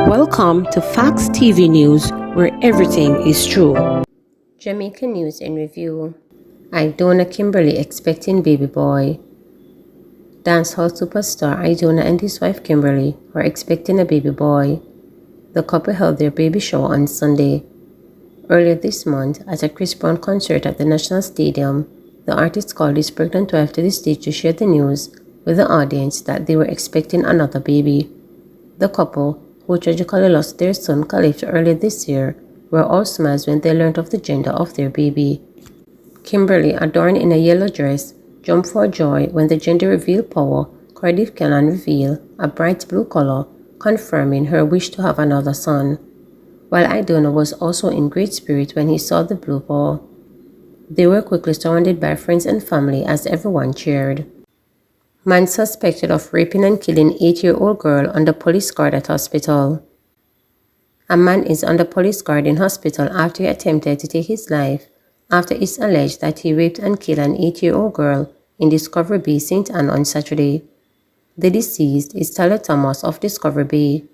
Welcome to Facts TV News, where everything is true. Jamaica News in Review. Idona Kimberly expecting baby boy. Dancehall superstar Idona and his wife Kimberly were expecting a baby boy. The couple held their baby shower on Sunday. Earlier this month, at a Chris Brown concert at the National Stadium, the artist called his pregnant wife to the stage to share the news with the audience that they were expecting another baby. The couple, who tragically lost their son Khalif earlier this year, were all smiles when they learned of the gender of their baby. Kimberly, adorned in a yellow dress, jumped for joy when the gender reveal power Cardiff Cannon revealed a bright blue color, confirming her wish to have another son, while Idona was also in great spirit when he saw the blue ball. They were quickly surrounded by friends and family as everyone cheered. Man suspected of raping and killing 8-year-old girl under police guard at hospital. A man is under police guard in hospital after he attempted to take his life after it's alleged that he raped and killed an 8-year-old girl in Discovery Bay, St. Anne on Saturday. The deceased is Tyler Thomas of Discovery Bay.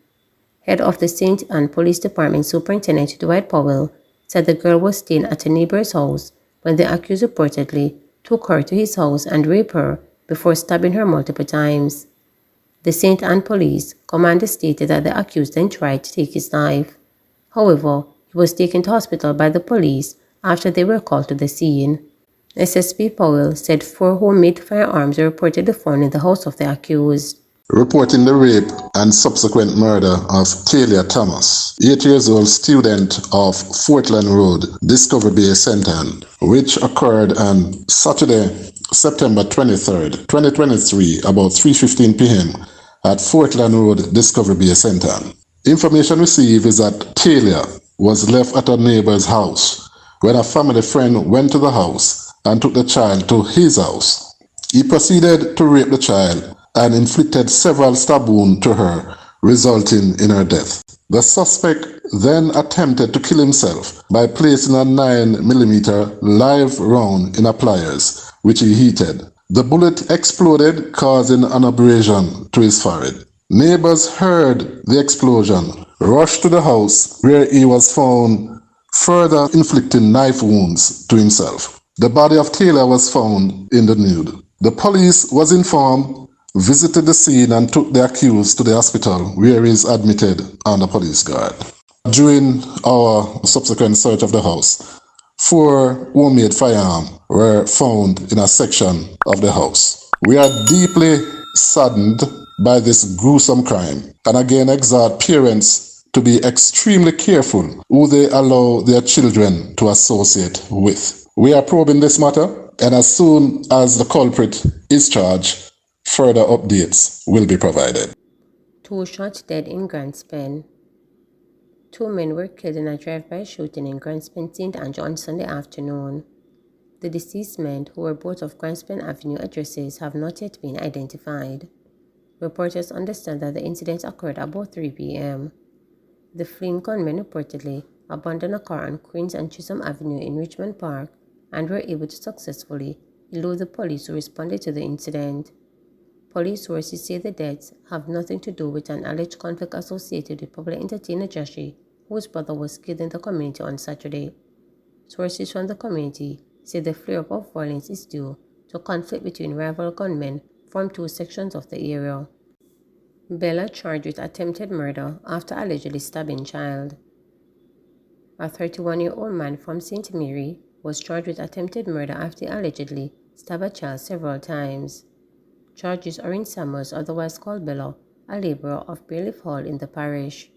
Head of the St. Anne Police Department Superintendent Dwight Powell said the girl was staying at a neighbor's house when the accused reportedly took her to his house and raped her before stabbing her multiple times. The St. Anne Police commander stated that the accused then tried to take his life. However, he was taken to hospital by the police after they were called to the scene. SSP Powell said 4 homemade firearms were reportedly found in the house of the accused. Reporting the rape and subsequent murder of Talia Thomas, 8-year-old student of Fortland Road, Discovery Bay, St. Anne, which occurred on Saturday, September 23, 2023, about 3:15 p.m. at Fortland Road, Discovery Bay, St. Anne. Information received is that Talia was left at her neighbor's house when a family friend went to the house and took the child to his house. He proceeded to rape the child and inflicted several stab wounds to her, resulting in her death. The suspect then attempted to kill himself by placing a 9mm live round in a pliers, which he heated. The bullet exploded, causing an abrasion to his forehead. Neighbors heard the explosion, rushed to the house where he was found, further inflicting knife wounds to himself. The body of Taylor was found in the nude. The police was informed, visited the scene and took the accused to the hospital where he is admitted under police guard. During our subsequent search of the house, 4 homemade firearms were found in a section of the house. We are deeply saddened by this gruesome crime and again exhort parents to be extremely careful who they allow their children to associate with. We are probing this matter, and as soon as the culprit is charged, further updates will be provided. 2 shot dead in Grandspen. 2 men were killed in a drive-by shooting in Grandspen, St. Anne on Sunday afternoon. The deceased men, who were both of Grandspen Avenue addresses, have not yet been identified. Reporters understand that the incident occurred about 3 p.m. The fleeing gunmen reportedly abandoned a car on Queens and Chisholm Avenue in Richmond Park and were able to successfully elude the police who responded to the incident. Police sources say the deaths have nothing to do with an alleged conflict associated with popular entertainer Joshi, whose brother was killed in the community on Saturday. Sources from the community say the flare-up of violence is due to conflict between rival gunmen from 2 sections of the area. Bella charged with attempted murder after allegedly stabbing child. A 31-year-old man from St. Mary was charged with attempted murder after he allegedly stabbed a child several times. Charges are in Samuels, otherwise called Bella, a laborer of Bailiff Hall in the parish.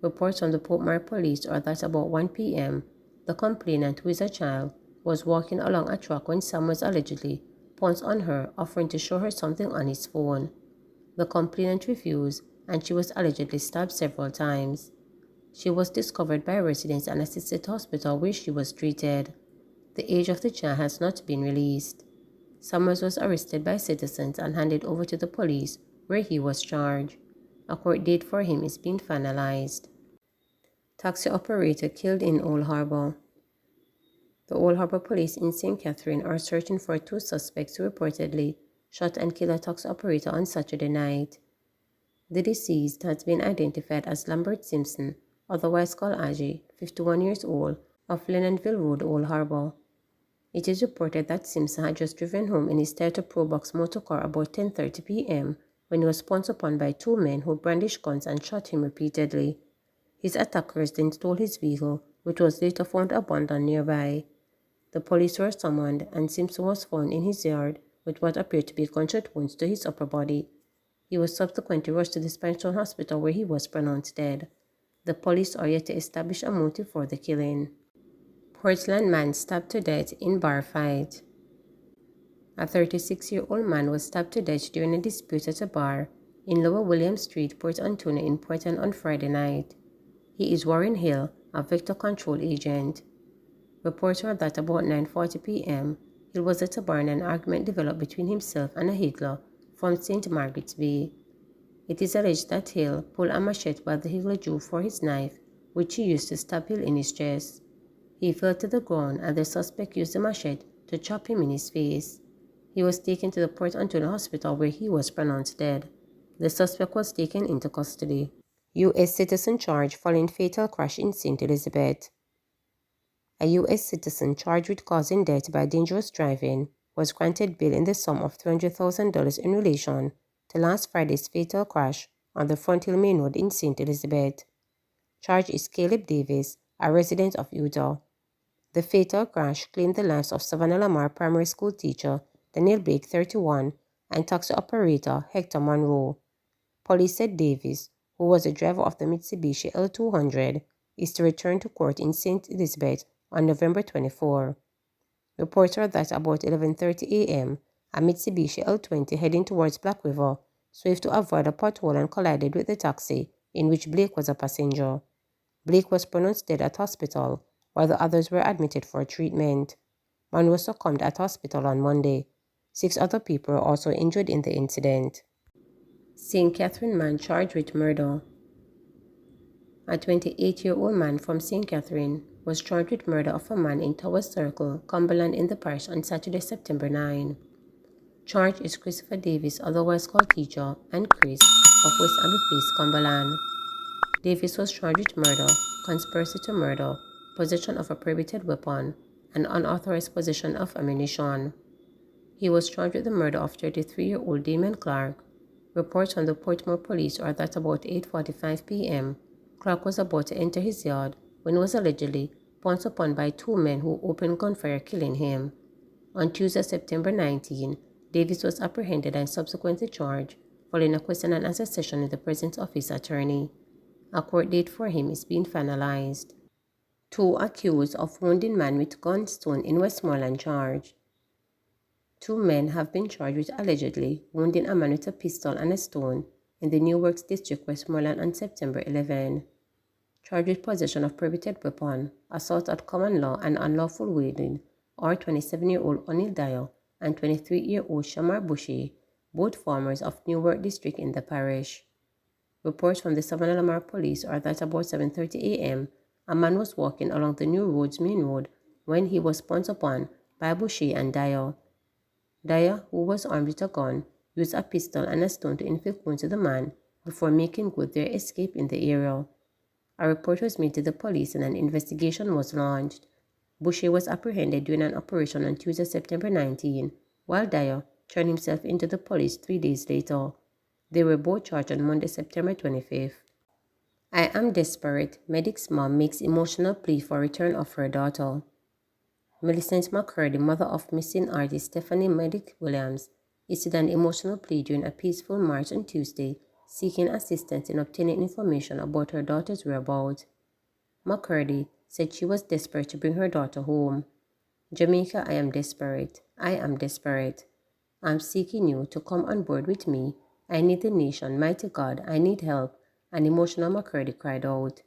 Reports from the Portmore police are that about 1 p.m., the complainant, who is a child, was walking along a track when Samuels allegedly pounced on her, offering to show her something on his phone. The complainant refused, and she was allegedly stabbed several times. She was discovered by residents and assisted to hospital where she was treated. The age of the child has not been released. Summers was arrested by citizens and handed over to the police, where he was charged. A court date for him is being finalized. Taxi operator killed in Old Harbour. The Old Harbour police in St. Catherine are searching for 2 suspects who reportedly shot and killed a taxi operator on Saturday night. The deceased has been identified as Lambert Simpson, otherwise called Aji, 51 years old, of Lennonville Road, Old Harbor. It is reported that Simpson had just driven home in his Toyota Probox motorcar about 10:30 p.m. when he was pounced upon by two men who brandished guns and shot him repeatedly. His attackers then stole his vehicle, which was later found abandoned nearby. The police were summoned, and Simpson was found in his yard with what appeared to be gunshot wounds to his upper body. He was subsequently rushed to the Spanish Hospital where he was pronounced dead. The police are yet to establish a motive for the killing. Portland man stabbed to death in bar fight. A 36-year-old man was stabbed to death during a dispute at a bar in Lower William Street, Port Antonio in Portland on Friday night. He is Warren Hill, a vector control agent. Reports are that about 9:40 p.m., Hill was at a bar and an argument developed between himself and a higgler from St. Margaret's Bay. It is alleged that Hill pulled a machete while the higgler drew for his knife, which he used to stab Hill in his chest. He fell to the ground and the suspect used the machete to chop him in his face. He was taken to the Port Antonio Hospital where he was pronounced dead. The suspect was taken into custody. U.S. citizen charged following fatal crash in St. Elizabeth. A U.S. citizen charged with causing death by dangerous driving was granted bail in the sum of $300,000 in relation to last Friday's fatal crash on the Front Hill Main Road in St. Elizabeth. Charged is Caleb Davis, a resident of Utah. The fatal crash claimed the lives of Savannah Lamar Primary School teacher Daniel Blake, 31, and taxi operator Hector Monroe. Police said Davis, who was the driver of the Mitsubishi L200, is to return to court in St. Elizabeth on November 24. Reports are that about 11:30 a.m., a Mitsubishi L20 heading towards Black River swerved to avoid a pothole and collided with the taxi, in which Blake was a passenger. Blake was pronounced dead at hospital, while the others were admitted for treatment. Monroe succumbed at hospital on Monday. 6 other people were also injured in the incident. St. Catherine man charged with murder. A 28-year-old man from St. Catherine was charged with murder of a man in Tower Circle, Cumberland in the parish on Saturday, September 9. Charged is Christopher Davis, otherwise called Teacher, and Chris of West Abbey Place, Cumberland. Davis was charged with murder, conspiracy to murder, possession of a prohibited weapon, and unauthorized possession of ammunition. He was charged with the murder of 33-year-old Damon Clark. Reports from the Portmore police are that about 8:45 p.m., Clark was about to enter his yard when he was allegedly pounced upon by 2 men who opened gunfire, killing him. On Tuesday, September 19, Davis was apprehended and subsequently charged, following a question and answer session in the presence of his attorney. A court date for him is being finalized. 2 accused of wounding man with gunstone in Westmoreland charged. 2 men have been charged with allegedly wounding a man with a pistol and a stone in the New Works District, Westmoreland on September 11. Charged with possession of prohibited weapon, assault at common law and unlawful wielding are 27-year-old O'Neill Dyer and 23-year-old Shamar Bushy, both farmers of Newark District in the parish. Reports from the Savannah Lamar police are that about 7:30 a.m., a man was walking along the New Roads Main Road when he was pounced upon by Bushy and Dyer. Dyer, who was armed with a gun, used a pistol and a stone to inflict wounds to the man before making good their escape in the area. A report was made to the police and an investigation was launched. Bushy was apprehended during an operation on Tuesday, September 19, while Dyer turned himself into the police 3 days later. They were both charged on Monday, September 25th. I am desperate. Medic's mom makes emotional plea for return of her daughter. Millicent McCurdy, mother of missing artist Stephanie Medic Williams, issued an emotional plea during a peaceful march on Tuesday, seeking assistance in obtaining information about her daughter's whereabouts. McCurdy said she was desperate to bring her daughter home. Jamaica, I am desperate. I am desperate. I'm seeking you to come on board with me. I need the nation, mighty God, I need help, an emotional McCurdy cried out.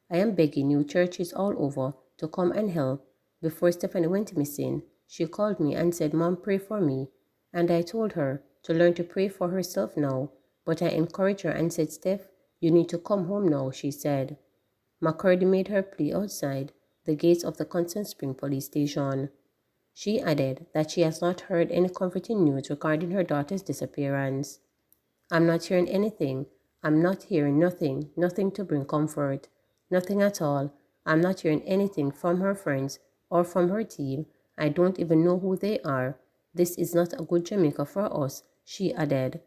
I am begging you, churches all over, to come and help. Before Stephanie went missing, she called me and said, Mom, pray for me. And I told her to learn to pray for herself now, but I encouraged her and said, Steph, you need to come home now, she said. McCurdy made her plea outside the gates of the Constant Spring police station. She added that she has not heard any comforting news regarding her daughter's disappearance. I'm not hearing anything. I'm not hearing nothing to bring comfort. Nothing at all. I'm not hearing anything from her friends or from her team. I don't even know who they are. This is not a good Jamaica for us, she added.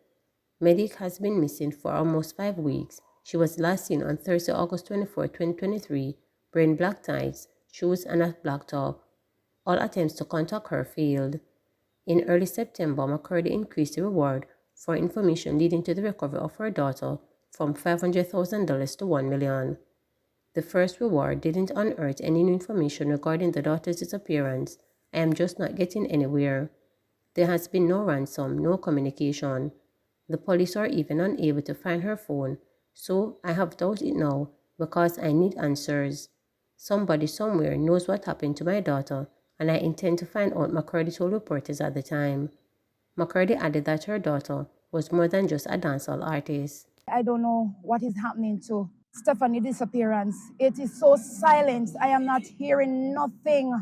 Medic has been missing for almost 5 weeks. She was last seen on Thursday, August 24, 2023, wearing black ties, shoes, and a black top. All attempts to contact her failed. In early September, McCurdy increased the reward for information leading to the recovery of her daughter from $500,000 to $1 million. The first reward didn't unearth any new information regarding the daughter's disappearance. I am just not getting anywhere. There has been no ransom, no communication. The police are even unable to find her phone, so I have doubt it now because I need answers. Somebody somewhere knows what happened to my daughter, and I intend to find out, McCurdy told reporters at the time. McCurdy added that her daughter was more than just a dancehall artist. I don't know what is happening to Stephanie's disappearance. It is so silent. I am not hearing nothing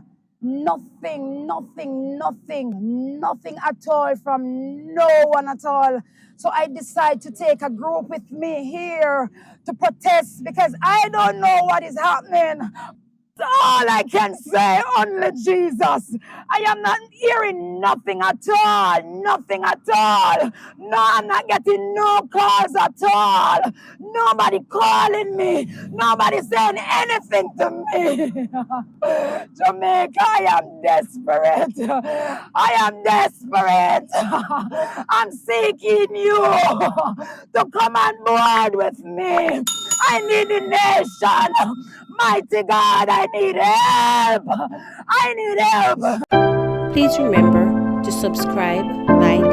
at all from no one at all. So I decide to take a group with me here to protest because I don't know what is happening. All I can say, only Jesus. I am not hearing nothing at all. Nothing at all. No, I'm not getting no calls at all. Nobody calling me. Nobody saying anything to me. Jamaica, I am desperate. I am desperate. I'm seeking you to come on board with me. I need the nation. Mighty God, I need help. I need help. Please remember to subscribe, like,